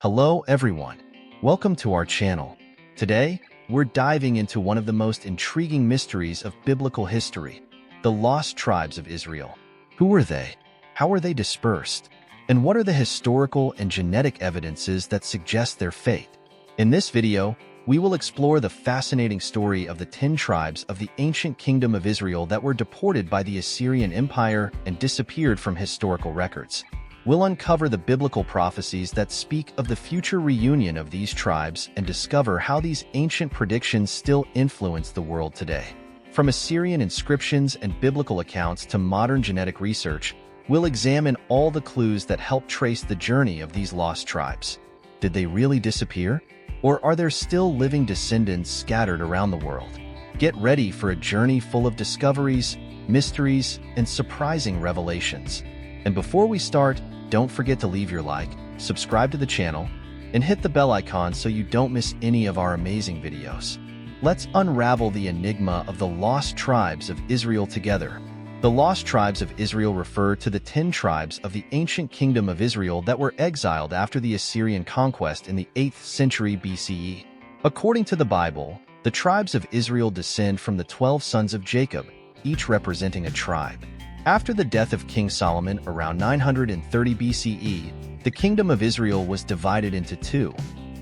Hello everyone, welcome to our channel. Today, we're diving into one of the most intriguing mysteries of biblical history, the lost tribes of Israel. Who were they? How were they dispersed? And what are the historical and genetic evidences that suggest their fate? In this video, we will explore the fascinating story of the 10 tribes of the ancient kingdom of Israel that were deported by the Assyrian Empire and disappeared from historical records. We'll uncover the biblical prophecies that speak of the future reunion of these tribes and discover how these ancient predictions still influence the world today. From Assyrian inscriptions and biblical accounts to modern genetic research, we'll examine all the clues that help trace the journey of these lost tribes. Did they really disappear? Or are there still living descendants scattered around the world? Get ready for a journey full of discoveries, mysteries, and surprising revelations. And before we start, don't forget to leave your like, subscribe to the channel, and hit the bell icon so you don't miss any of our amazing videos. Let's unravel the enigma of the lost tribes of Israel together. The lost tribes of Israel refer to the 10 tribes of the ancient kingdom of Israel that were exiled after the Assyrian conquest in the 8th century BCE. According to the Bible, the tribes of Israel descend from the 12 sons of Jacob, each representing a tribe. After the death of King Solomon around 930 BCE, the kingdom of Israel was divided into two.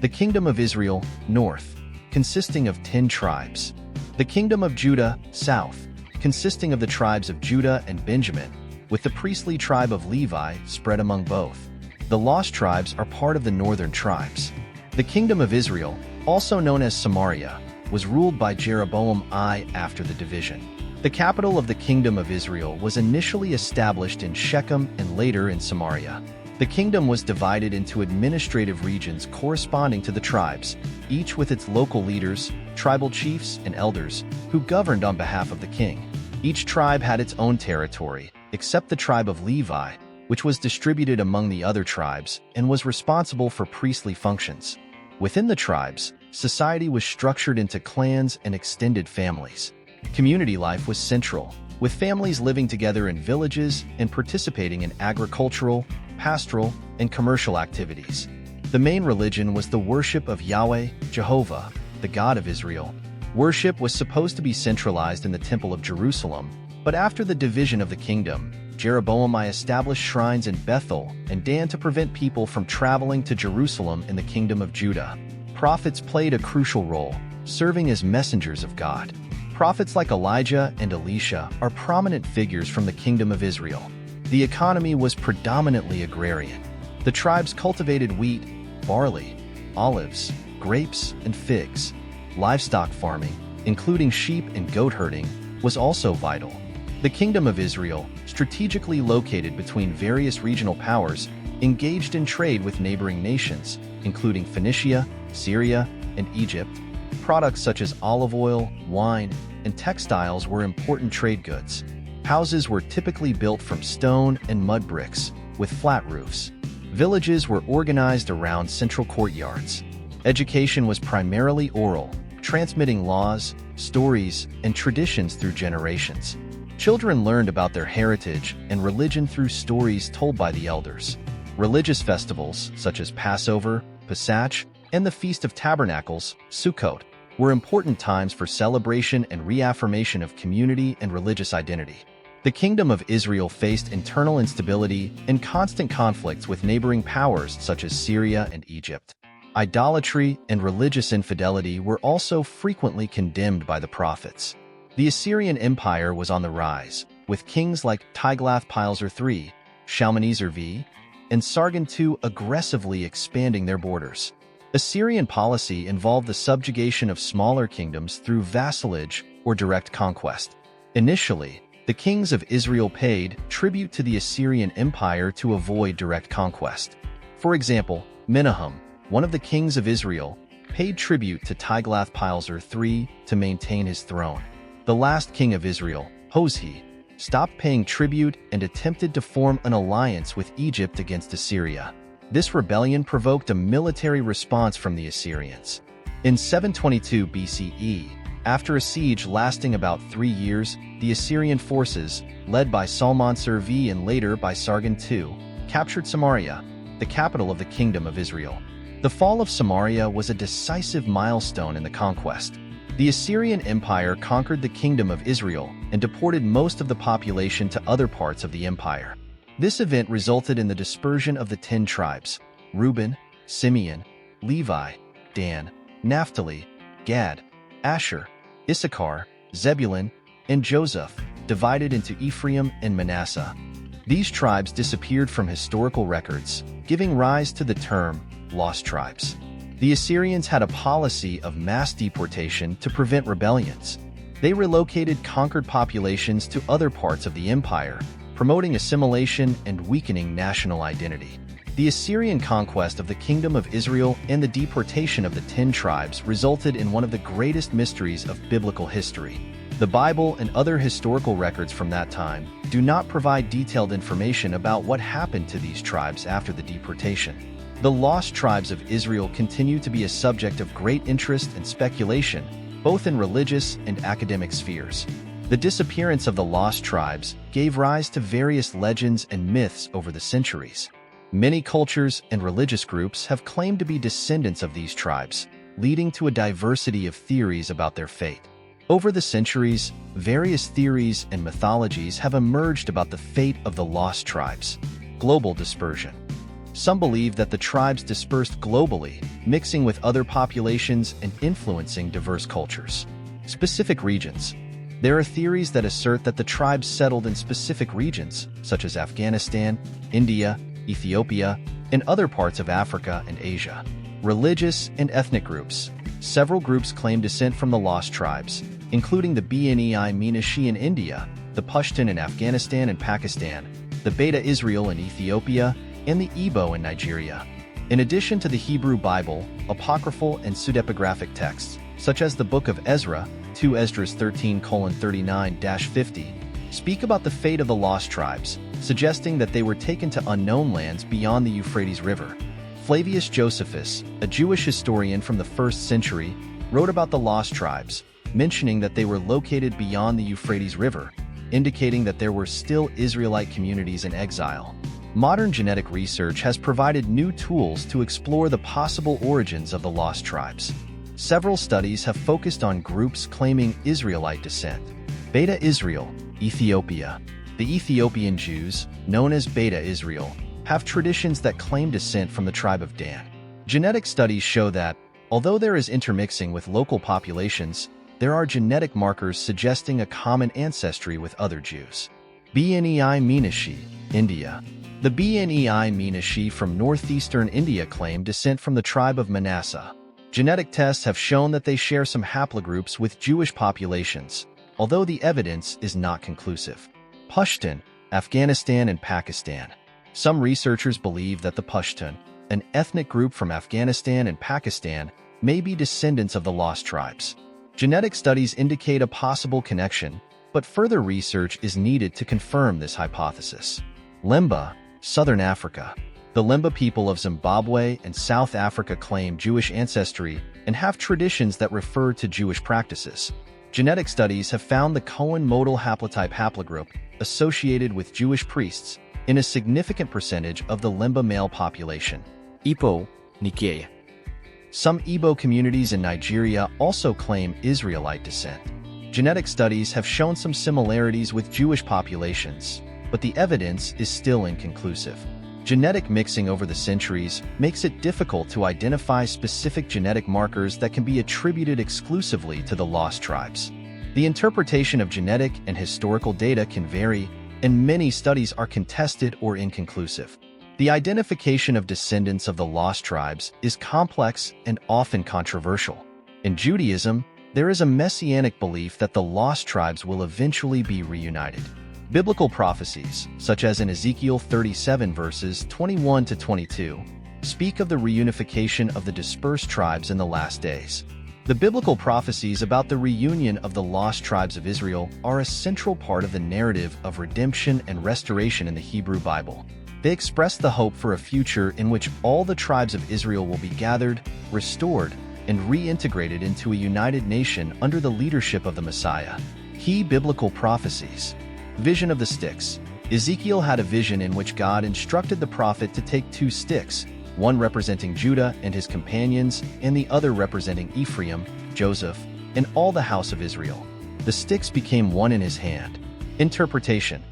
The kingdom of Israel, north, consisting of 10 tribes. The kingdom of Judah, south, consisting of the tribes of Judah and Benjamin, with the priestly tribe of Levi spread among both. The lost tribes are part of the northern tribes. The kingdom of Israel, also known as Samaria, was ruled by Jeroboam I after the division. The capital of the Kingdom of Israel was initially established in Shechem and later in Samaria. The kingdom was divided into administrative regions corresponding to the tribes, each with its local leaders, tribal chiefs, and elders, who governed on behalf of the king. Each tribe had its own territory, except the tribe of Levi, which was distributed among the other tribes and was responsible for priestly functions. Within the tribes, society was structured into clans and extended families. Community life was central, with families living together in villages and participating in agricultural, pastoral, and commercial activities. The main religion was the worship of Yahweh, Jehovah, the God of Israel. Worship was supposed to be centralized in the Temple of Jerusalem, but after the division of the kingdom, Jeroboam I established shrines in Bethel and Dan to prevent people from traveling to Jerusalem in the kingdom of Judah. Prophets played a crucial role, serving as messengers of God. Prophets like Elijah and Elisha are prominent figures from the kingdom of Israel. The economy was predominantly agrarian. The tribes cultivated wheat, barley, olives, grapes, and figs. Livestock farming, including sheep and goat herding, was also vital. The kingdom of Israel, strategically located between various regional powers, engaged in trade with neighboring nations, including Phoenicia, Syria, and Egypt. Products such as olive oil, wine, and textiles were important trade goods. Houses were typically built from stone and mud bricks, with flat roofs. Villages were organized around central courtyards. Education was primarily oral, transmitting laws, stories, and traditions through generations. Children learned about their heritage and religion through stories told by the elders. Religious festivals, such as Passover, Pesach, and the Feast of Tabernacles, Sukkot, were important times for celebration and reaffirmation of community and religious identity. The Kingdom of Israel faced internal instability and constant conflicts with neighboring powers such as Syria and Egypt. Idolatry and religious infidelity were also frequently condemned by the prophets. The Assyrian Empire was on the rise, with kings like Tiglath-Pileser III, Shalmaneser V, and Sargon II aggressively expanding their borders. Assyrian policy involved the subjugation of smaller kingdoms through vassalage or direct conquest. Initially, the kings of Israel paid tribute to the Assyrian Empire to avoid direct conquest. For example, Menahem, one of the kings of Israel, paid tribute to Tiglath-Pileser III to maintain his throne. The last king of Israel, Hoshea, stopped paying tribute and attempted to form an alliance with Egypt against Assyria. This rebellion provoked a military response from the Assyrians. In 722 BCE, after a siege lasting about 3 years, the Assyrian forces, led by Salmansar V and later by Sargon II, captured Samaria, the capital of the Kingdom of Israel. The fall of Samaria was a decisive milestone in the conquest. The Assyrian Empire conquered the Kingdom of Israel and deported most of the population to other parts of the empire. This event resulted in the dispersion of the 10 tribes: Reuben, Simeon, Levi, Dan, Naphtali, Gad, Asher, Issachar, Zebulun, and Joseph, divided into Ephraim and Manasseh. These tribes disappeared from historical records, giving rise to the term lost tribes. The Assyrians had a policy of mass deportation to prevent rebellions. They relocated conquered populations to other parts of the empire, promoting assimilation and weakening national identity. The Assyrian conquest of the Kingdom of Israel and the deportation of the 10 tribes resulted in one of the greatest mysteries of biblical history. The Bible and other historical records from that time do not provide detailed information about what happened to these tribes after the deportation. The lost tribes of Israel continue to be a subject of great interest and speculation, both in religious and academic spheres. The disappearance of the lost tribes gave rise to various legends and myths over the centuries. Many cultures and religious groups have claimed to be descendants of these tribes, leading to a diversity of theories about their fate. Over the centuries, various theories and mythologies have emerged about the fate of the lost tribes. Global dispersion. Some believe that the tribes dispersed globally, mixing with other populations and influencing diverse cultures. Specific regions. There are theories that assert that the tribes settled in specific regions, such as Afghanistan, India, Ethiopia, and other parts of Africa and Asia. Religious and ethnic groups. Several groups claim descent from the lost tribes, including the Bni Minashi in India, the Pashtun in Afghanistan and Pakistan, the Beta Israel in Ethiopia, and the Igbo in Nigeria. In addition to the Hebrew Bible, apocryphal and pseudepigraphic texts, such as the Book of Ezra, 2 Esdras 13:39-50, speak about the fate of the lost tribes, suggesting that they were taken to unknown lands beyond the Euphrates River. Flavius Josephus, a Jewish historian from the 1st century, wrote about the lost tribes, mentioning that they were located beyond the Euphrates River, indicating that there were still Israelite communities in exile. Modern genetic research has provided new tools to explore the possible origins of the lost tribes. Several studies have focused on groups claiming Israelite descent. Beta Israel, Ethiopia. The Ethiopian Jews, known as Beta Israel, have traditions that claim descent from the tribe of Dan. Genetic studies show that, although there is intermixing with local populations, there are genetic markers suggesting a common ancestry with other Jews. Bni Minashi, India. The Bni Minashi from northeastern India claim descent from the tribe of Manasseh. Genetic tests have shown that they share some haplogroups with Jewish populations, although the evidence is not conclusive. Pashtun, Afghanistan and Pakistan. Some researchers believe that the Pashtun, an ethnic group from Afghanistan and Pakistan, may be descendants of the lost tribes. Genetic studies indicate a possible connection, but further research is needed to confirm this hypothesis. Lemba, Southern Africa. The Lemba people of Zimbabwe and South Africa claim Jewish ancestry and have traditions that refer to Jewish practices. Genetic studies have found the Cohen modal haplotype haplogroup associated with Jewish priests in a significant percentage of the Lemba male population. Igbo, Nigeria. Some Igbo communities in Nigeria also claim Israelite descent. Genetic studies have shown some similarities with Jewish populations, but the evidence is still inconclusive. Genetic mixing over the centuries makes it difficult to identify specific genetic markers that can be attributed exclusively to the lost tribes. The interpretation of genetic and historical data can vary, and many studies are contested or inconclusive. The identification of descendants of the lost tribes is complex and often controversial. In Judaism, there is a messianic belief that the lost tribes will eventually be reunited. Biblical prophecies, such as in Ezekiel 37 verses 21-22, speak of the reunification of the dispersed tribes in the last days. The biblical prophecies about the reunion of the lost tribes of Israel are a central part of the narrative of redemption and restoration in the Hebrew Bible. They express the hope for a future in which all the tribes of Israel will be gathered, restored, and reintegrated into a united nation under the leadership of the Messiah. Key biblical prophecies. Vision of the sticks. Ezekiel had a vision in which God instructed the prophet to take 2 sticks, one representing Judah and his companions, and the other representing Ephraim, Joseph, and all the house of Israel. The sticks became one in his hand. Interpretation.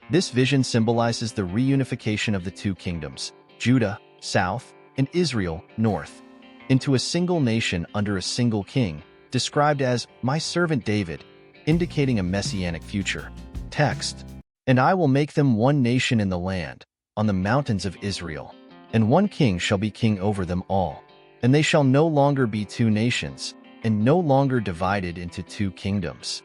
This vision symbolizes the reunification of the two kingdoms, Judah, south, and Israel, north, into a single nation under a single king, described as my servant David, indicating a messianic future. Text. And I will make them one nation in the land, on the mountains of Israel, and one king shall be king over them all. And they shall no longer be two nations, and no longer divided into two kingdoms.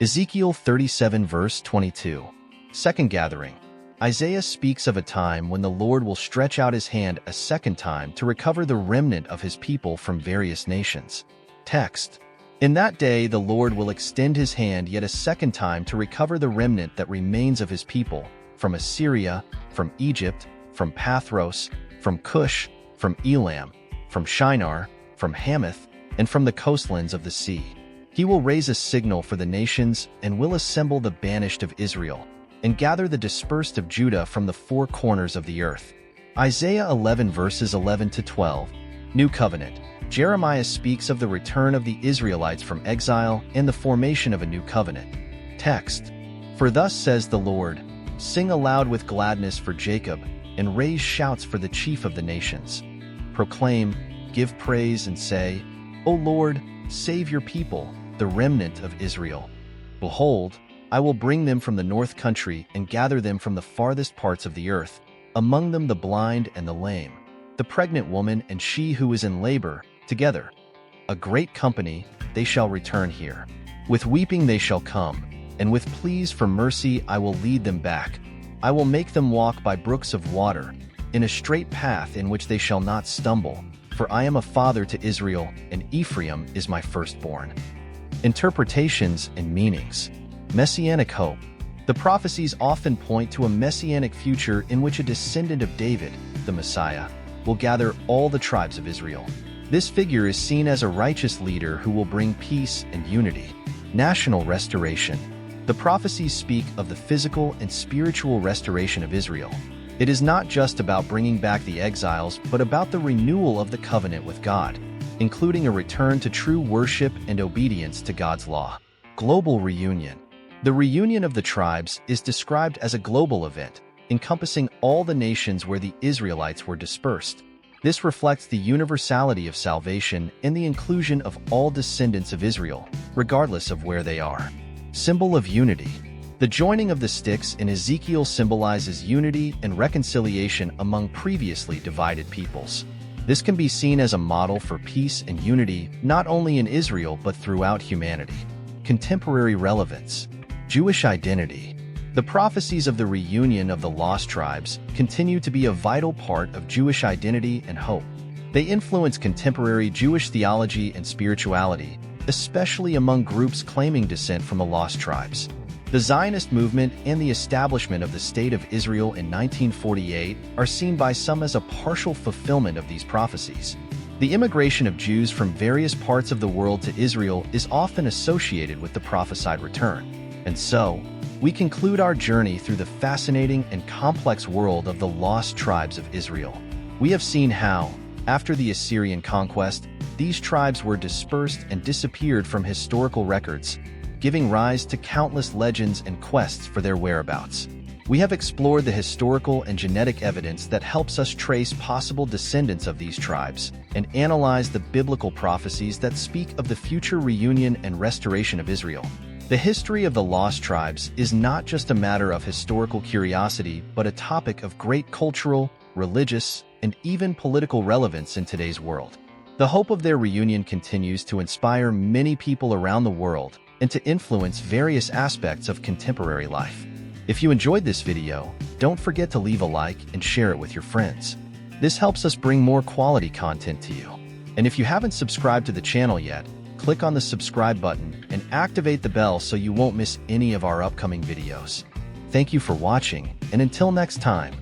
Ezekiel 37 verse 22. Second gathering. Isaiah speaks of a time when the Lord will stretch out his hand a second time to recover the remnant of his people from various nations. Text. In that day the Lord will extend his hand yet a second time to recover the remnant that remains of his people, from Assyria, from Egypt, from Pathros, from Cush, from Elam, from Shinar, from Hamath, and from the coastlands of the sea. He will raise a signal for the nations and will assemble the banished of Israel, and gather the dispersed of Judah from the four corners of the earth. Isaiah 11 verses 11 to 12. New Covenant. Jeremiah speaks of the return of the Israelites from exile and the formation of a new covenant. Text. For thus says the Lord, sing aloud with gladness for Jacob, and raise shouts for the chief of the nations. Proclaim, give praise, and say, O Lord, save your people, the remnant of Israel. Behold, I will bring them from the north country and gather them from the farthest parts of the earth, among them the blind and the lame, the pregnant woman and she who is in labor, together. A great company, they shall return here. With weeping they shall come, and with pleas for mercy I will lead them back. I will make them walk by brooks of water, in a straight path in which they shall not stumble. For I am a father to Israel, and Ephraim is my firstborn. Interpretations and meanings. Messianic hope. The prophecies often point to a messianic future in which a descendant of David, the Messiah, will gather all the tribes of Israel. This figure is seen as a righteous leader who will bring peace and unity. National restoration. The prophecies speak of the physical and spiritual restoration of Israel. It is not just about bringing back the exiles, but about the renewal of the covenant with God, including a return to true worship and obedience to God's law. Global reunion. The reunion of the tribes is described as a global event, encompassing all the nations where the Israelites were dispersed. This reflects the universality of salvation and the inclusion of all descendants of Israel, regardless of where they are. Symbol of unity. The joining of the sticks in Ezekiel symbolizes unity and reconciliation among previously divided peoples. This can be seen as a model for peace and unity not only in Israel but throughout humanity. Contemporary relevance. Jewish identity. The prophecies of the reunion of the lost tribes continue to be a vital part of Jewish identity and hope. They influence contemporary Jewish theology and spirituality, especially among groups claiming descent from the lost tribes. The Zionist movement and the establishment of the State of Israel in 1948 are seen by some as a partial fulfillment of these prophecies. The immigration of Jews from various parts of the world to Israel is often associated with the prophesied return. And so, we conclude our journey through the fascinating and complex world of the lost tribes of Israel. We have seen how, after the Assyrian conquest, these tribes were dispersed and disappeared from historical records, giving rise to countless legends and quests for their whereabouts. We have explored the historical and genetic evidence that helps us trace possible descendants of these tribes and analyze the biblical prophecies that speak of the future reunion and restoration of Israel. The history of the lost tribes is not just a matter of historical curiosity, but a topic of great cultural, religious, and even political relevance in today's world. The hope of their reunion continues to inspire many people around the world and to influence various aspects of contemporary life. If you enjoyed this video, don't forget to leave a like and share it with your friends. This helps us bring more quality content to you. And if you haven't subscribed to the channel yet, click on the subscribe button and activate the bell so you won't miss any of our upcoming videos. Thank you for watching, and until next time,